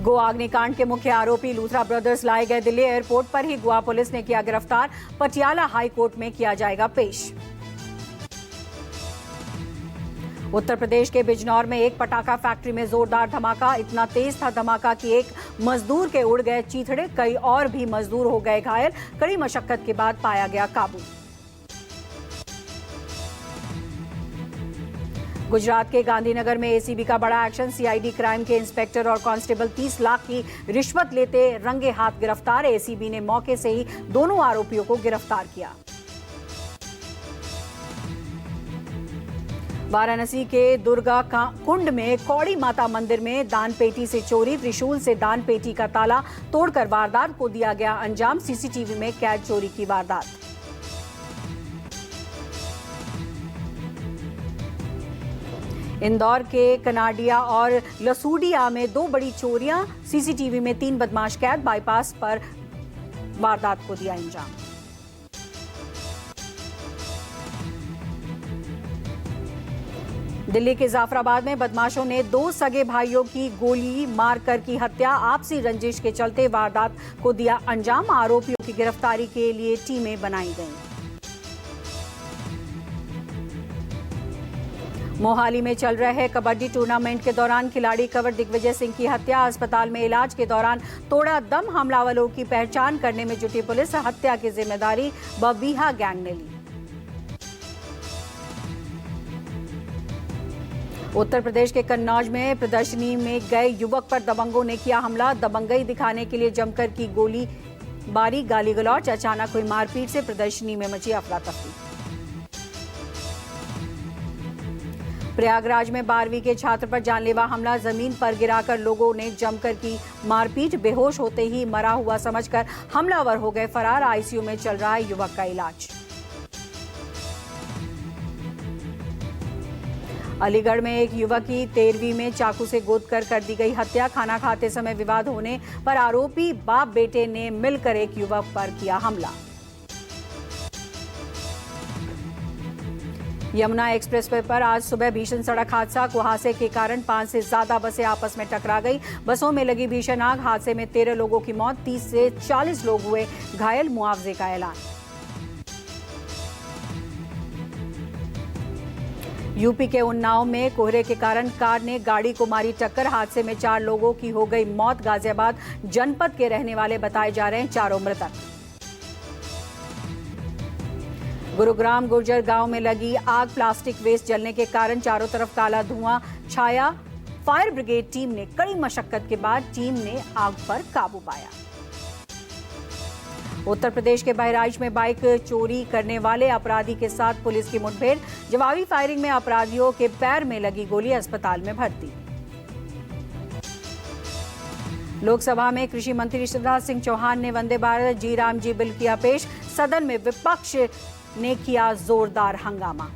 गोवा अग्निकांड के मुख्य आरोपी लूथरा ब्रदर्स लाए गए दिल्ली एयरपोर्ट पर ही गोवा पुलिस ने किया गिरफ्तार। पटियाला हाई कोर्ट में किया जाएगा पेश। उत्तर प्रदेश के बिजनौर में एक पटाखा फैक्ट्री में जोरदार धमाका। इतना तेज था धमाका कि एक मजदूर के उड़ गए चीथड़े, कई और भी मजदूर हो गए घायल। कड़ी मशक्कत के बाद पाया गया काबू। गुजरात के गांधीनगर में एसीबी का बड़ा एक्शन। सीआईडी क्राइम के इंस्पेक्टर और कांस्टेबल 30 लाख की रिश्वत लेते रंगे हाथ गिरफ्तार। एसीबी ने मौके से ही दोनों आरोपियों को गिरफ्तार किया। वाराणसी के दुर्गा कुंड में कौड़ी माता मंदिर में दानपेटी से चोरी। त्रिशूल से दानपेटी का ताला तोड़कर वारदात को दिया गया अंजाम। सीसीटीवी में कैद चोरी की वारदात। इंदौर के कनाडिया और लसूडिया में 2 बड़ी चोरियां। सीसीटीवी में 3 बदमाश कैद। बाईपास पर वारदात को दिया अंजाम। दिल्ली के जाफराबाद में बदमाशों ने 2 सगे भाइयों की गोली मारकर की हत्या। आपसी रंजिश के चलते वारदात को दिया अंजाम। आरोपियों की गिरफ्तारी के लिए टीमें बनाई गईं। मोहाली में चल रहे कबड्डी टूर्नामेंट के दौरान खिलाड़ी कंवर दिग्विजय सिंह की हत्या। अस्पताल में इलाज के दौरान तोड़ा दम। हमलावरों की पहचान करने में जुटी पुलिस। हत्या की जिम्मेदारी बबीहा गैंग ने ली। उत्तर प्रदेश के कन्नौज में प्रदर्शनी में गए युवक पर दबंगों ने किया हमला। दबंगई दिखाने के लिए जमकर की गोलीबारी, गाली गलौज। अचानक हुई मारपीट से प्रदर्शनी में मची अफरा तफरी। प्रयागराज में 12वीं के छात्र पर जानलेवा हमला। जमीन पर गिराकर लोगों ने जमकर की मारपीट। बेहोश होते ही मरा हुआ समझकर हमलावर हो गए फरार। आईसीयू में चल रहा है युवक का इलाज। अलीगढ़ में एक युवक की 13वीं में चाकू से गोद कर दी गई हत्या। खाना खाते समय विवाद होने पर आरोपी बाप बेटे ने मिलकर एक युवक पर किया हमला। यमुना एक्सप्रेस वे पर आज सुबह भीषण सड़क हादसा। कुहासे के कारण 5 से ज्यादा बसें आपस में टकरा गई। बसों में लगी भीषण आग। हादसे में 13 लोगों की मौत, 30 से 40 लोग हुए घायल। मुआवजे का ऐलान। यूपी के उन्नाव में कोहरे के कारण कार ने गाड़ी को मारी टक्कर। हादसे में 4 लोगों की हो गई मौत। गाजियाबाद जनपद के रहने वाले बताए जा रहे हैं चारों मृतक। गुरुग्राम गुर्जर गांव में लगी आग। प्लास्टिक वेस्ट जलने के कारण चारों तरफ काला धुआं छाया। फायर ब्रिगेड टीम ने कड़ी मशक्कत के बाद टीम ने आग पर काबू पाया। उत्तर प्रदेश के बहराइच में बाइक चोरी करने वाले अपराधी के साथ पुलिस की मुठभेड़। जवाबी फायरिंग में अपराधियों के पैर में लगी गोली। अस्पताल में भर्ती। लोकसभा में कृषि मंत्री शिवराज सिंह चौहान ने वंदे भारत जी राम जी बिल किया पेश। सदन में विपक्ष ने किया जोरदार हंगामा।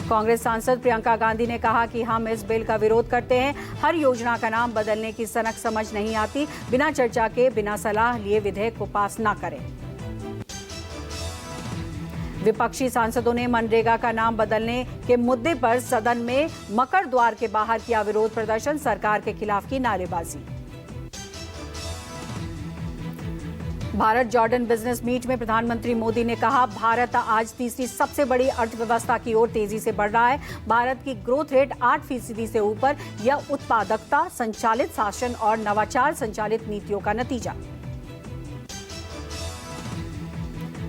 कांग्रेस सांसद प्रियंका गांधी ने कहा कि हम इस बिल का विरोध करते हैं। हर योजना का नाम बदलने की सनक समझ नहीं आती। बिना चर्चा के, बिना सलाह लिए विधेयक को पास ना करें। विपक्षी सांसदों ने मनरेगा का नाम बदलने के मुद्दे पर सदन में मकर द्वार के बाहर किया विरोध प्रदर्शन। सरकार के खिलाफ की नारेबाजी। भारत जॉर्डन बिजनेस मीट में प्रधानमंत्री मोदी ने कहा, भारत आज तीसरी सबसे बड़ी अर्थव्यवस्था की ओर तेजी से बढ़ रहा है। भारत की ग्रोथ रेट 8% से ऊपर। यह उत्पादकता, संचालित शासन और नवाचार संचालित नीतियों का नतीजा।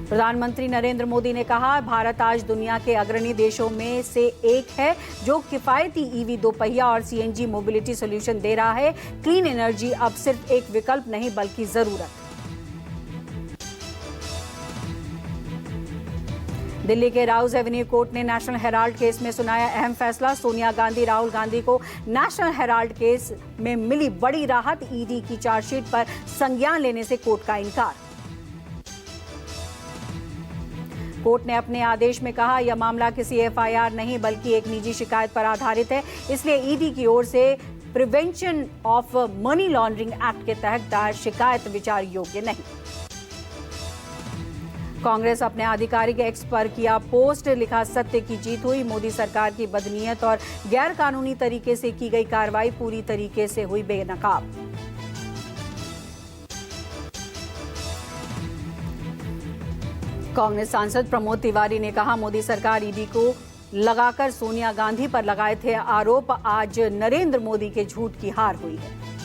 प्रधानमंत्री नरेंद्र मोदी ने कहा, भारत आज दुनिया के अग्रणी देशों में से एक है जो किफायती ईवी, दोपहिया और सीएनजी मोबिलिटी सॉल्यूशन दे रहा है। क्लीन एनर्जी अब सिर्फ एक विकल्प नहीं बल्कि जरूरत। दिल्ली के राउज एवेन्यू कोर्ट ने नेशनल हेराल्ड केस में सुनाया अहम फैसला। सोनिया गांधी, राहुल गांधी को नेशनल हेराल्ड केस में मिली बड़ी राहत। ईडी की चार्जशीट पर संज्ञान लेने से कोर्ट का इनकार। कोर्ट ने अपने आदेश में कहा, यह मामला किसी एफआईआर नहीं बल्कि एक निजी शिकायत पर आधारित है। इसलिए ईडी की ओर से prevention of money laundering act के तहत दायर शिकायत विचार योग्य नहीं। कांग्रेस अपने आधिकारिक एक्स पर किया पोस्ट, लिखा सत्य की जीत हुई, मोदी सरकार की बदनीयत और गैर कानूनी तरीके से की गई कार्रवाई पूरी तरीके से हुई बेनकाब। कांग्रेस सांसद प्रमोद तिवारी ने कहा, मोदी सरकार ईडी को लगाकर सोनिया गांधी पर लगाए थे आरोप, आज नरेंद्र मोदी के झूठ की हार हुई है।